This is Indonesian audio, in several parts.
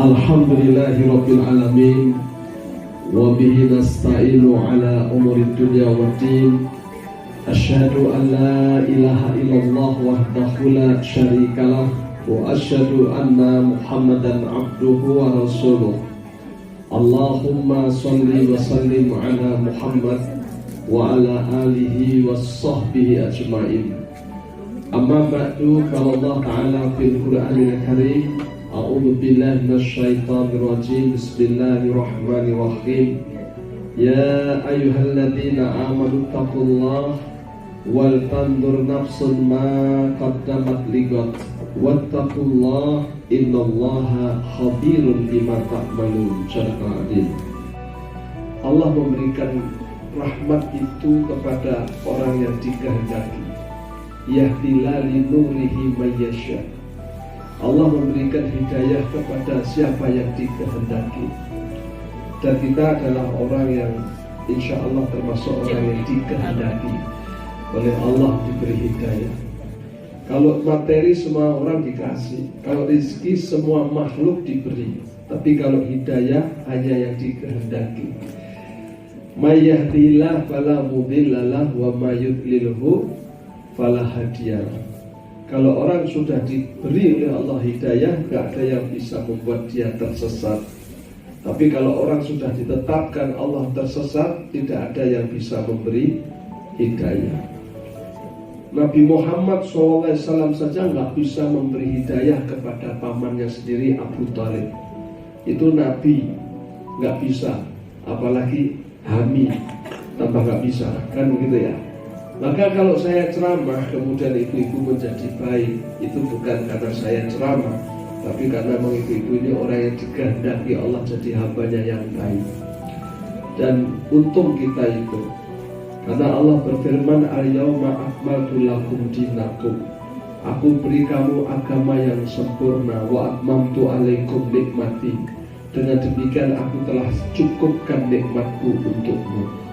Alhamdulillahi Rabbil Alamin. Wa bihi nasta'inu ala umuri dunya waddin. Asyhadu an la ilaha illallah wahdahu la syarikalah. Wa asyhadu anna Muhammadan abduhu wa rasuluh. Allahumma salli wa sallim ala Muhammad wa ala alihi wa sahbihi ajma'in. Amma ba'du, qala Allah ta'ala fil Qur'anil Karim. A'udzu billahi minasyaitonir rajim. Bismillahirrahmanirrahim. Ya ayyuhalladzina amanu taqullaha wal tandur nafsun ma qaddamat ligat wattaqullaha innallaha khabirun bima ta'malun. Syarqadin. Allah memberikan rahmat itu kepada orang yang dikehendaki. Yahdila linurihi mayyasha. Allah memberikan hidayah kepada siapa yang dikehendaki. Dan kita adalah orang yang insya Allah termasuk orang yang dikehendaki oleh Allah diberi hidayah. Kalau materi semua orang dikasih, kalau rezeki semua makhluk diberi, tapi kalau hidayah hanya yang dikehendaki. May yahdihillahu fala mudhillalah wa may yudlilhu fala hadiyalah. Kalau orang sudah diberi oleh Allah hidayah, gak ada yang bisa membuat dia tersesat. Tapi kalau orang sudah ditetapkan Allah tersesat, tidak ada yang bisa memberi hidayah. Nabi Muhammad SAW saja gak bisa memberi hidayah kepada pamannya sendiri, Abu Thalib. Itu Nabi, gak bisa. Apalagi Hami, tambah gak bisa, kan begitu ya. Maka kalau saya ceramah kemudian ibu-ibu menjadi baik, itu bukan karena saya ceramah, tapi karena memang ibu-ibu ini orang yang dikehendaki Allah jadi hambanya yang baik. Dan untung kita itu, karena Allah berfirman, al-yawma akmaltu lakum dinakum. Aku beri kamu agama yang sempurna, wa atmamtu alaikum nikmati. Dengan demikian aku telah cukupkan nikmatku untukmu.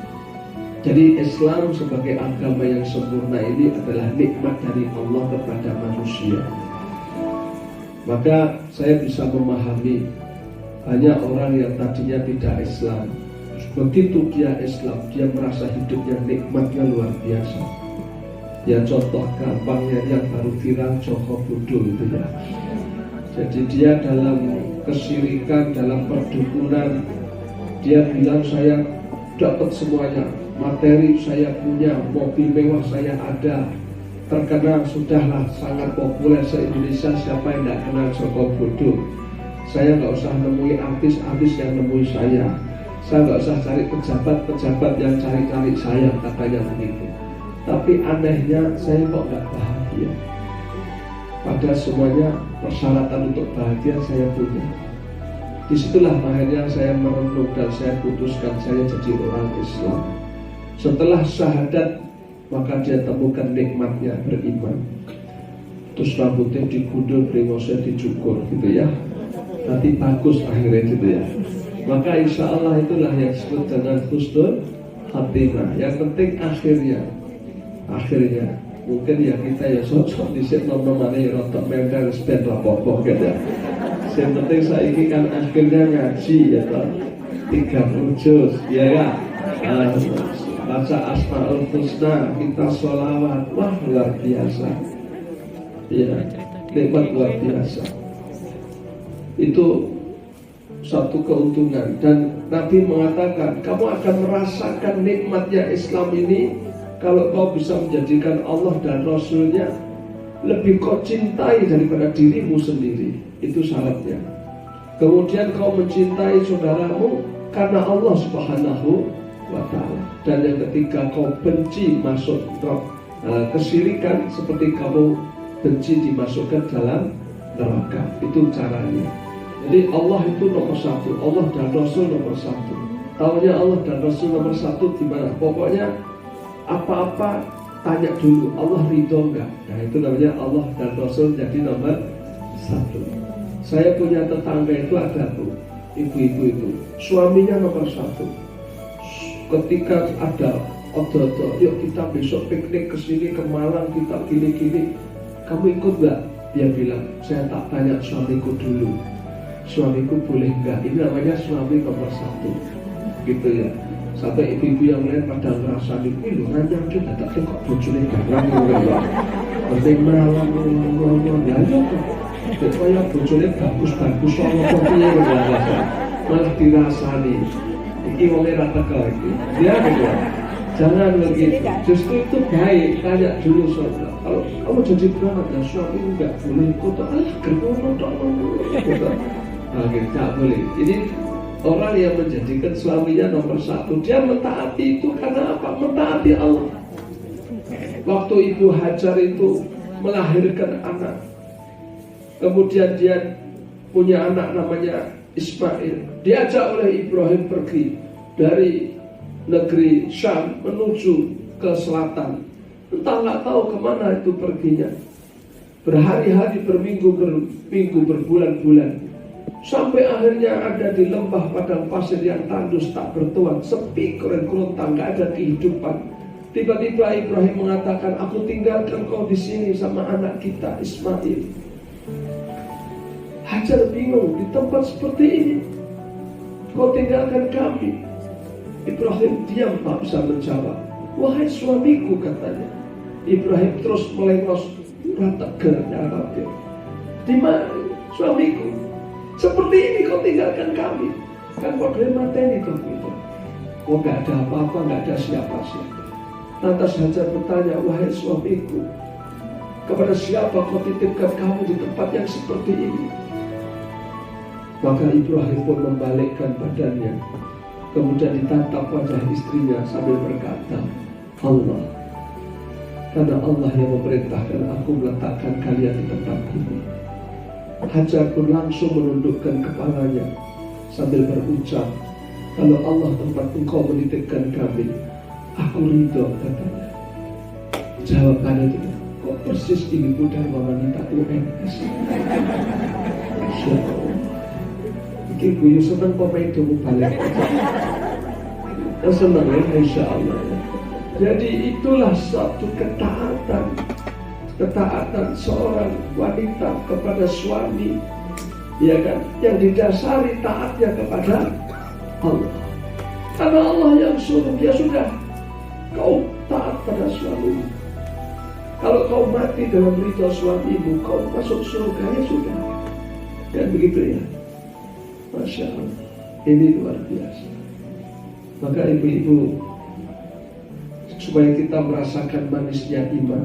Jadi Islam sebagai agama yang sempurna ini adalah nikmat dari Allah kepada manusia. Maka saya bisa memahami banyak orang yang tadinya tidak Islam. Begitu dia Islam, dia merasa hidupnya nikmatnya luar biasa. Ya contoh gampangnya yang baru viral Joko Budo itu ya. Jadi dia dalam kesyirikan, dalam perdukunan, dia bilang saya dapat semuanya. Materi saya punya, mobil mewah saya ada, terkenal, sudahlah sangat populer se-Indonesia. Siapa yang tidak kenal Joko Budo? Saya nggak usah nemui artis-artis yang nemui saya nggak usah cari pejabat-pejabat yang cari-cari saya, katanya begitu. Tapi anehnya saya kok nggak bahagia. Padahal semuanya persyaratan untuk bahagia saya punya. Disitulah akhirnya saya merenung dan saya putuskan saya jadi orang Islam. Setelah syahadat, maka dia temukan nikmatnya beriman. Terus rambutnya digundul, brengosnya dicukur gitu ya. Nanti bagus akhirnya gitu ya. Maka insya Allah itulah yang disebut dengan husnul khatimah. Yang penting akhirnya mungkin ya kita ya sosok disini nomor-nomornya ya rotok member spend rapopok gitu ya. Yang penting saya kan akhirnya ngaji ya toh 30 juz ya kan. Baca Asmaul Husna, kita sholawat, wah luar biasa. Ya, nikmat luar biasa. Itu satu keuntungan. Dan Nabi mengatakan, kamu akan merasakan nikmatnya Islam ini kalau kau bisa menjadikan Allah dan Rasulnya lebih kau cintai daripada dirimu sendiri. Itu syaratnya. Kemudian kau mencintai saudaramu karena Allah Subhanahu wa ta'ala. Dan yang ketiga, kau benci masuk kesyirikan seperti kamu benci dimasukkan dalam neraka. Itu caranya. Jadi Allah itu nomor satu, Allah dan Rasul nomor satu. Taunya Allah dan Rasul nomor satu gimana? Pokoknya apa-apa tanya dulu, Allah ridho enggak? Nah itu namanya Allah dan Rasul jadi nomor satu. Saya punya tetangga itu ada tuh, ibu-ibu itu, suaminya nomor satu. Ketika ada odo-odo, yuk kita besok piknik ke sini ke Malang, kita gini-gini, kamu ikut nggak? Dia bilang, saya tak tanya suamiku dulu. suamiku boleh enggak? Ini namanya suami nomor satu, gitu ya. Sampai ibu-ibu yang lain pada ngerasa ini loh, nanti kita tak kok bojone garang ya. Penting malam ngomong ya kok. Supaya bojone bagus-bagus soal kok piye malah dirasani. Iki wong ora teko iki. Ya gitu. Jangan begitu. Justru itu baik. Tanya dulu saudara. Kalau kamu jadi beranak dan suami enggak boleh ikut, alah gerbono tok. Nah, tak boleh. Ini orang yang menjadikan suaminya nomor satu, dia mentaati itu karena apa? Mentaati Allah. Waktu Ibu Hajar itu melahirkan anak, kemudian dia punya anak namanya Ismail, diajak oleh Ibrahim pergi dari negeri Syam menuju ke selatan. Entah nggak tahu kemana itu perginya. Berhari-hari, berminggu, berbulan-bulan, sampai akhirnya ada di lembah padang pasir yang tandus tak bertuan, sepi, kerontang, nggak ada kehidupan. Tiba-tiba Ibrahim mengatakan, aku tinggalkan kau di sini sama anak kita Ismail. Hajar bingung, di tempat seperti ini kau tinggalkan kami. Ibrahim diam, tak bisa menjawab. Wahai suamiku, katanya. Ibrahim terus melengos, tegarnya Rabbi. Di mana suamiku? Seperti ini kau tinggalkan kami. Kan kau dari mateni kau itu. Kau gak ada apa-apa, gak ada siapa-siapa. Lantas Hajar bertanya, wahai suamiku, kepada siapa kau titipkan kamu di tempat yang seperti ini? Maka Ibrahim pun membalikkan badannya, kemudian ditatap wajah istrinya sambil berkata, Allah, karena Allah yang memerintahkan aku meletakkan kalian di tempat ini. Hajar pun langsung menundukkan kepalanya sambil berucap, kalau Allah tempat engkau menitipkan kami, aku ridho, katanya. Jawabannya itu, kok persis ini Dharma wanita UNS. Masya Allah. Ini gue senang komedomu balik. Senang ya, Insya Allah. Jadi itulah satu ketaatan seorang wanita kepada suami, ya kan, yang didasari taatnya kepada Allah. Karena Allah yang suruh, dia sudah, kau taat pada suamimu. Kalau kau mati dalam ridho suamimu, kau masuk surga, ya sudah. Dan begitu ya. Masya Allah, ini luar biasa. Maka ibu-ibu, supaya kita merasakan manisnya iman,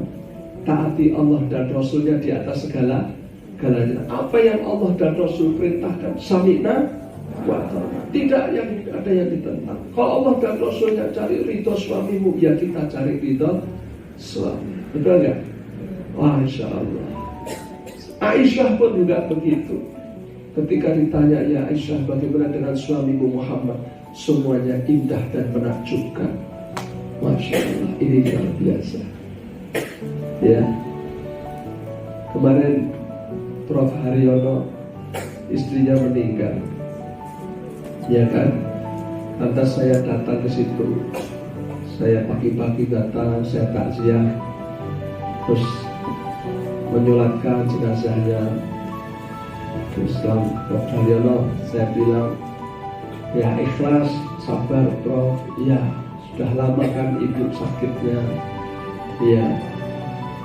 taati Allah dan Rasulnya di atas segala-galanya. Apa yang Allah dan Rasul perintahkan, sami'na wa ta'na. Tidak yang ada yang ditentang. Kalau Allah dan Rasulnya cari ridho suamimu, ya kita cari ridho suami. Betul nggak? Masya Allah. Aisyah pun juga begitu. Ketika ditanya, ya Aisyah, bagaimana dengan suamimu Muhammad? Semuanya indah dan menakjubkan. Masya Allah, ini luar biasa. Ya, kemarin Prof. Haryono istrinya meninggal, ya kan? Lantas saya datang ke situ. Saya pagi-pagi datang, saya takziah, terus menyolatkan jenazahnya. Terus Prof. Haryono, saya bilang, ya ikhlas, sabar Prof. Ya, sudah lama kan ibu sakitnya. Ya,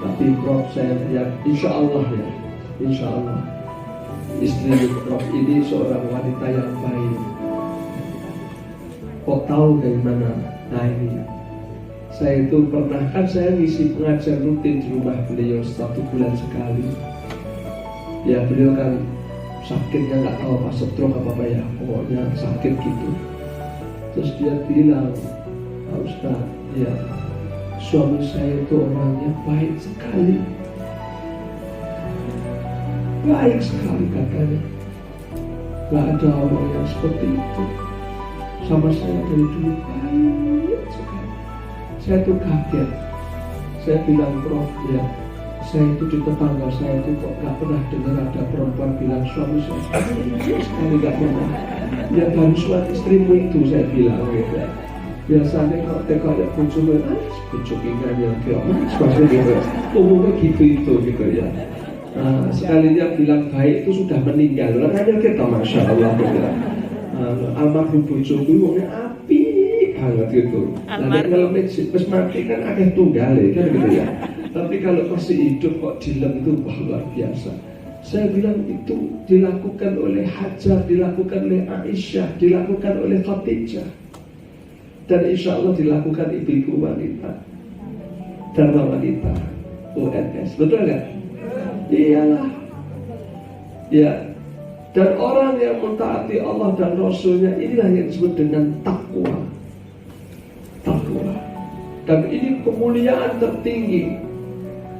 tapi Prof, saya lihat, insya Allah ya, insya Allah istri Prof ini seorang wanita yang baik. Kok tahu dari mana? Nah ini, saya itu pernah, kan saya ngisi pengajian rutin di rumah beliau 1 bulan sekali. Ya, beliau kan sakitnya nggak tahu apa stroke apa ya, pokoknya sakit gitu. Terus dia bilang, Pak Ustaz, ya suami saya itu orangnya baik sekali, baik sekali katanya. Gak ada orang yang seperti itu sama saya dari dulu, baik sekali. Saya tuh kaget. Saya bilang, Prof, ya saya itu di tetangga saya itu kok gak pernah dengar ada perempuan bilang suami saya baik sekali, gak pernah. Ya baru suami istrimu itu, saya bilang gitu. Biasanya kalau teko ya bujuk ingat yang kayak mas gitu, umumnya gitu itu gitu ya. Sekalinya bilang baik itu sudah meninggal. Makanya kita Masya Allah almarhum bojoku wongnya api banget gitu. Nanti kalau pas mati kan akeh tunggale kan gitu ya. Tapi kalau masih hidup kok dilem itu luar biasa. Saya bilang itu dilakukan oleh Hajar, dilakukan oleh Aisyah, dilakukan oleh Khadijah, dan insya Allah dilakukan ibu-ibu wanita, dharma wanita UNS, betul nggak? Iyalah, ya. Dan orang yang mentaati Allah dan Rasulnya inilah yang disebut dengan takwa. Takwa. Dan ini kemuliaan tertinggi.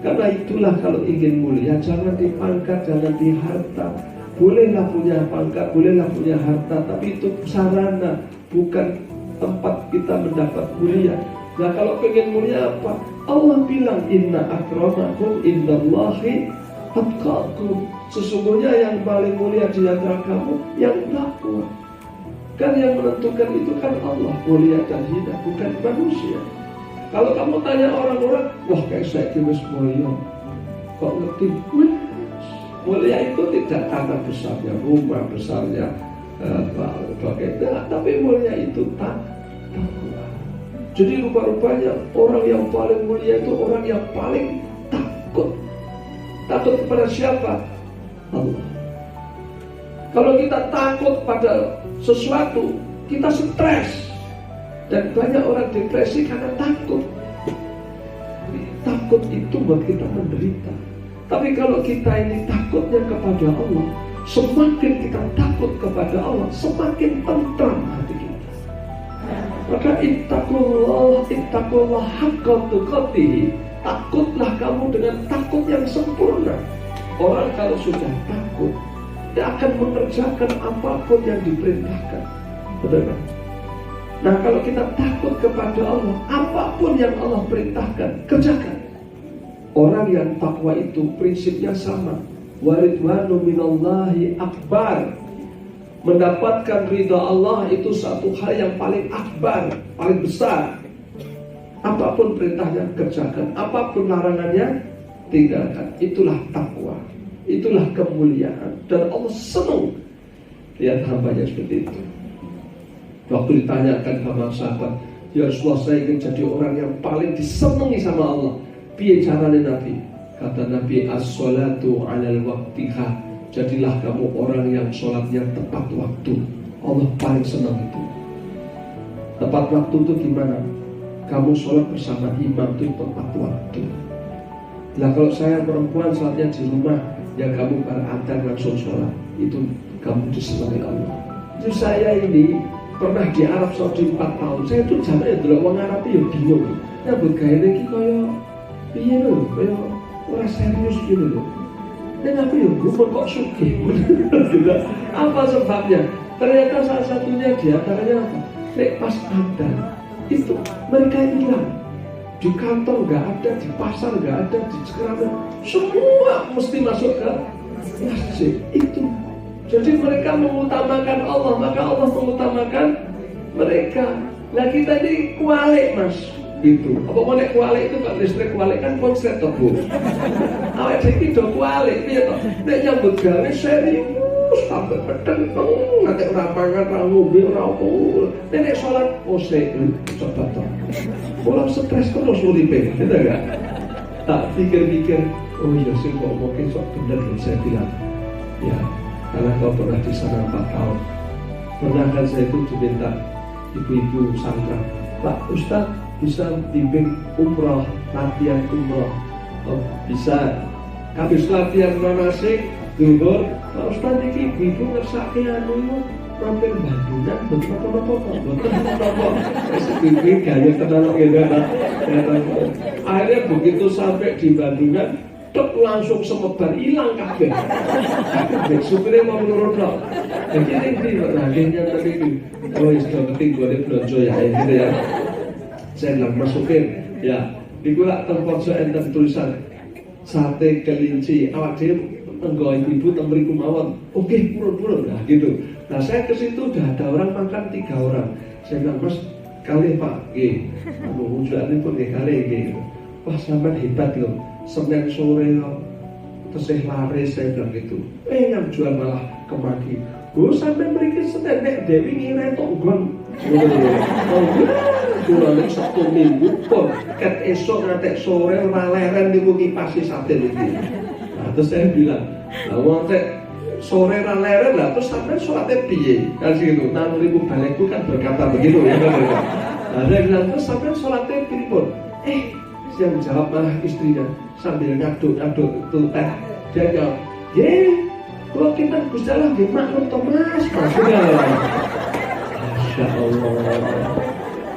Karena itulah kalau ingin mulia jangan di pangkat, jangan di harta. Bolehlah punya pangkat, bolehlah punya harta, tapi itu sarana, bukan tempat kita mendapat mulia. Nah kalau pengen mulia apa? Allah bilang inna akramakum indallahi atqakum. Sesungguhnya yang paling mulia di antara kamu yang takwa. Kan yang menentukan itu kan Allah, mulia dan hina, bukan manusia. Kalau kamu tanya orang-orang, wah kayak saya kimus mulia, kok ngerti? Mulia itu tidak karena besarnya rumah, besarnya bagaimana, tapi mulia itu takwa. Jadi rupa-rupanya orang yang paling mulia itu orang yang paling takut. Takut kepada siapa? Allah. Kalau kita takut pada sesuatu, kita stres. Dan banyak orang depresi karena takut. Takut itu buat kita menderita. Tapi kalau kita ini takutnya kepada Allah, semakin kita takut kepada Allah, semakin tentram hati kita. Maka ittaqullah haqqa tuqatih. Takutlah kamu dengan takut yang sempurna. Orang kalau sudah takut, dia akan mengerjakan apapun yang diperintahkan. Betul kan? Nah kalau kita takut kepada Allah, apapun yang Allah perintahkan, kerjakan. Orang yang takwa itu prinsipnya sama. Waridwanu minallahi akbar. Mendapatkan ridha Allah itu satu hal yang paling akbar, paling besar. Apapun perintahnya kerjakan, apapun larangannya tinggalkan. Itulah takwa, itulah kemuliaan. Dan Allah senang lihat hambanya seperti itu. Waktu ditanyakan sama sahabat, ya Rasulullah saya ingin jadi orang yang paling disenangi sama Allah. Piye caranya Nabi? Kata Nabi, as-sholatu alal waqtiha. Jadilah kamu orang yang sholatnya tepat waktu. Allah paling senang itu. Tepat waktu itu gimana? Kamu sholat bersama imam itu tepat waktu. Nah kalau saya perempuan sholatnya di rumah, ya kamu berantar langsung sholat. Itu kamu disenangi Allah. Itu saya ini pernah di Arab Saudi 4 tahun. Saya tuh jaman dulu orang Arab ya bingung. Nyambut gaya lagi kaya piye lho, kaya ora serius gitu lho. Dan aku ya gue kok sugih. Apa sebabnya? Ternyata salah satunya diantaranya apa? Nek pas ada itu mereka hilang. Di kantor nggak ada, di pasar nggak ada, di sekarang semua mesti masuk ke masjid itu. Jadi mereka mengutamakan Allah, maka Allah mengutamakan mereka. Nah kita ini kualik mas, gitu. Apa mau nek kualik itu kan listrik kualik kan konslet toh bu. Awak jadi do kualik, dia toh. Nek nyambut gawe serius sampai pedang, nanti orang mangan, orang ngombe, orang apa. Nek sholat, coba toh. Pulang stres terus uripe, gitu enggak? Tak pikir-pikir, oh iya sih kok mungkin sok bener saya bilang, ya. Karena kau pernah di sana 4 tahun. Pernah kan saya itu diminta ibu-ibu santri, Pak Ustadz bisa bimbing umroh, latihan umroh. Oh, bisa. Habis latihan manasik, duhur, Pak Ustadz ini ibu-ibu ngersake anu mampir Bandungan, betul-betul. Ibu-ibu gaya kenal gitu. Akhirnya begitu sampai di Bandungan, langsung semebar hilang kabeh. Supirnya mau menurut dong. Jadi ini akhirnya tadi kalau sudah penting gue belanja ya gitu ya. Saya bilang masukin ya. Dikulah tempat saya enten tulisan sate kelinci. Awak dia enggak ibu temeriku mawon. Oke purun-purun lah gitu. Nah saya ke situ udah ada orang makan 3 orang. Saya bilang mas kali pak, wujudannya pun kali gitu. Wah sampai hebat loh. Senin sore tesih laris, saya bilang gitu. Yang jual malah kemaki. Sampai mriki Senin nek Dewi ngira tok nggon. Kurang Sabtu Minggu pun ket esok ngantek sore ora leren niku kipasi sate iki. Nah, terus saya bilang, "Lah wong tek sore ora leren lah terus sampai sholatnya piye?" Kan gitu. Nah, ribu balikku kan berkata begitu ya kan. Nah, saya bilang, "Terus sampai sholatnya pripun?" Dia menjawab malah istrinya sambil ngaduk-ngaduk itu teh. Dia jawab, kalau kita Gusti Allah nggih maklum to Mas. Masya Allah.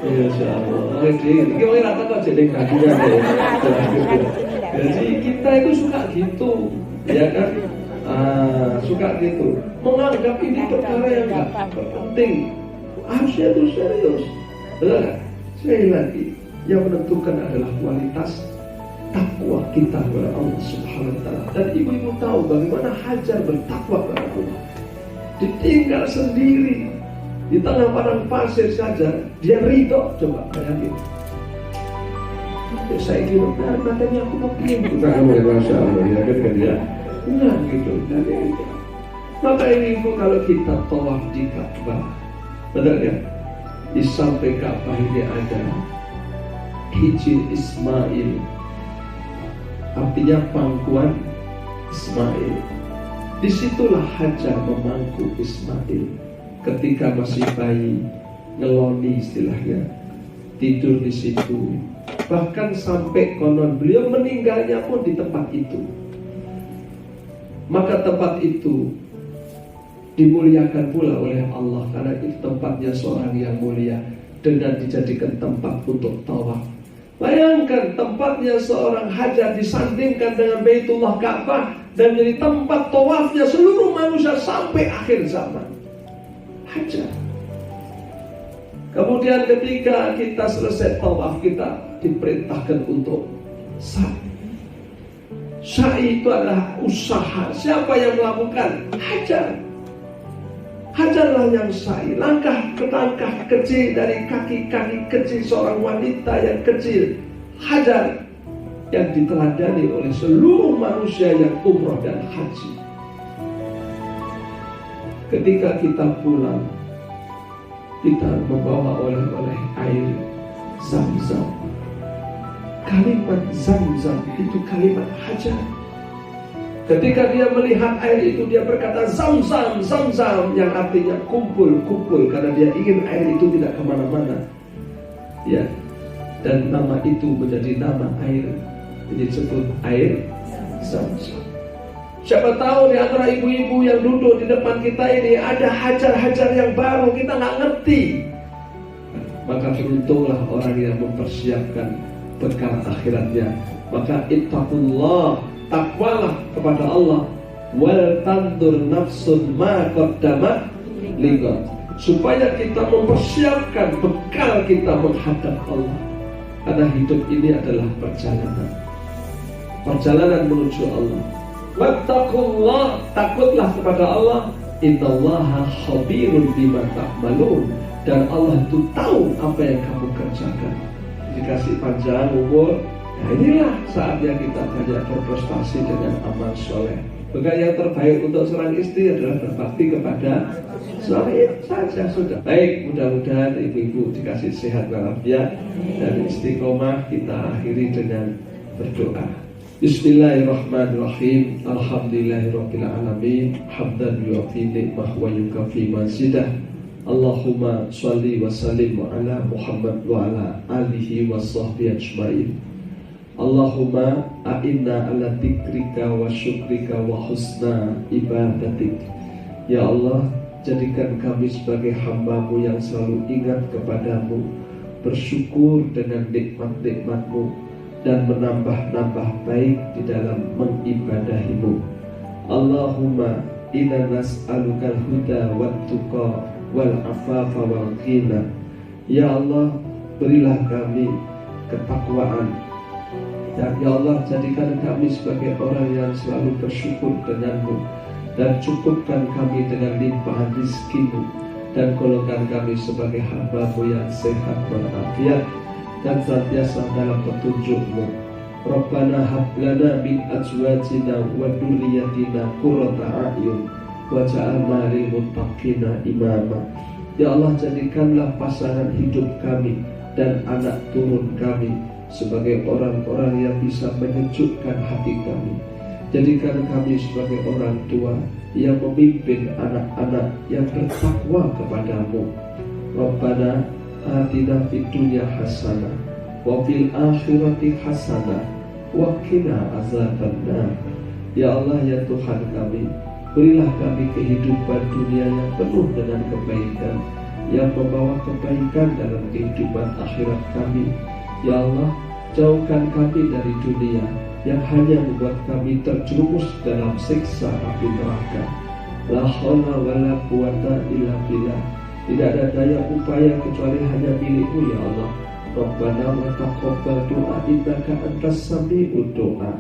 Masya Allah. Ini orang rata kok jadi kajian ya. Jadi kita itu suka gitu, ya kan? Suka gitu. Menganggap ini perkara yang nggak penting. Harusnya itu serius. Betul kan? Sekali lagi, yang menentukan adalah kualitas takwa kita kepada Allah Subhanahu wa taala. Dan ibu-ibu tahu bagaimana Hajar bertakwa kepada Allah. Ditinggal sendiri di tengah padang pasir saja, dia ridho. Coba bayangin. Saya kira makanya aku mau pilih. Bukan kamu yang Masya Allah, ya kan dia. Nah gitu. Maka ini ibu kalau kita tawaf di Ka'bah, benar ya? Di samping Ka'bah ini ada Hijr Ismail, artinya pangkuan Ismail. Disitulah Hajar memangku Ismail ketika masih bayi, ngeloni istilahnya, tidur di situ. Bahkan sampai konon beliau meninggalnya pun di tempat itu. Maka tempat itu dimuliakan pula oleh Allah karena itu tempatnya seorang yang mulia dengan dijadikan tempat untuk tawaf. Bayangkan tempatnya seorang Hajar disandingkan dengan Baitullah Ka'bah dan jadi tempat tawafnya seluruh manusia sampai akhir zaman. Hajar. Kemudian ketika kita selesai tawaf, kita diperintahkan untuk sa'i. Sa'i itu adalah usaha. Siapa yang melakukan? Hajar. Hajarlah yang sa'i. Langkah ke langkah kecil dari kaki-kaki kecil seorang wanita yang kecil. Hajar yang diteladani oleh seluruh manusia yang umrah dan haji. Ketika kita pulang, kita membawa oleh-oleh air Zam-Zam. Kalimat Zam-Zam itu kalimat Hajar. Ketika dia melihat air itu, dia berkata Zam-Zam, Zam-Zam, yang artinya kumpul-kumpul, karena dia ingin air itu tidak kemana-mana. Ya, dan nama itu menjadi nama air, disebut air Zam-Zam. Siapa tahu di antara ibu-ibu yang duduk di depan kita ini ada Hajar-Hajar yang baru, kita nggak ngerti. Maka beruntunglah orang yang mempersiapkan bekal akhiratnya. Maka ittaqullah, takwalah kepada Allah. Wal tandur nafsun ma qaddamat liqad, supaya kita mempersiapkan bekal kita menghadap Allah. Karena hidup ini adalah perjalanan menuju Allah. Wattaqullah, takutlah kepada Allah. Innallaha khabirun bima ta'malun, dan Allah itu tahu apa yang kamu kerjakan. Dikasih panjang umur, nah inilah saatnya kita banyak berprestasi dengan amal soleh. Maka yang terbaik untuk seorang istri adalah berbakti kepada suami saja sudah. Baik, mudah-mudahan ibu-ibu dikasih sehat walafiat dan istiqomah. Kita akhiri dengan berdoa. Bismillahirrahmanirrahim. Alhamdulillahirabbil alamin. Hamdan yu'ti ni'mah wa yukafi mazidah. Allahumma shalli wa sallim ala Muhammad wa ala alihi wa sahbihi ajmain. Allahumma a'inna ala dzikrika wa syukrika wa husna ibadatik. Ya Allah, jadikan kami sebagai hamba-Mu yang selalu ingat kepadamu, bersyukur dengan nikmat-nikmat-Mu, dan menambah-nambah baik di dalam mengibadahi-Mu. Allahumma inna nas'alukal huda wat tuqa wal afafa wal ghina. Ya Allah, berilah kami ketakwaan. Dan ya Allah, jadikan kami sebagai orang yang selalu bersyukur denganmu, dan cukupkan kami dengan limpahan rizki-Mu, dan golongkan kami sebagai hamba-Mu yang sehat walafiat dan senantiasa dalam petunjuk-Mu. Rabbana hab lana min azwajina wa dzurriyyatina qurrata a'yun waj'alna lil muttaqina imama. Ya Allah, jadikanlah pasangan hidup kami dan anak turun kami sebagai orang-orang yang bisa menyejukkan hati kami. Jadikan kami sebagai orang tua yang memimpin anak-anak yang bertakwa kepadamu. Rabbana atina fid dunya hasanah wa fil akhirati hasanah wa qina azabannar. Ya Allah, ya Tuhan kami, berilah kami kehidupan dunia yang penuh dengan kebaikan, yang membawa kebaikan dalam kehidupan akhirat kami. Ya Allah, jauhkan kami dari dunia yang hanya membuat kami terjerumus dalam siksa api neraka. La haula wala quwata illa billah. Tidak ada daya upaya kecuali hanya milik-Mu, ya Allah. Rabbana wa taqabbal du'a innaka antas sami'ud du'a.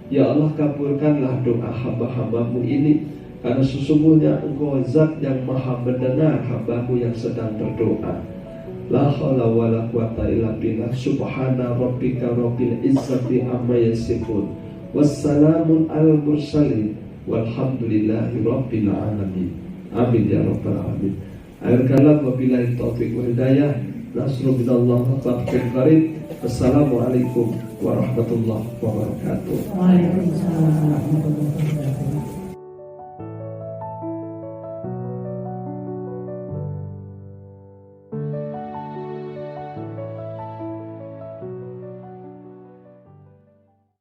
Ya Allah, kabulkanlah doa hamba-hamba-Mu ini, karena sesungguhnya Engkau zat yang maha mendengar hamba-Mu yang sedang berdoa. La haula wala quwata illa billah. Subhana rabbika rabbil izzati amma yasifun. Wassalamun alal mursalin. Walhamdulillahi rabbil alamin. Amin ya rabbal alamin. Akhir kalam, wabillahi taufiq wal hidayah. Nasrul minallah wa fathul qarib. Assalamualaikum warahmatullahi wabarakatuh. Waalaikumsalam.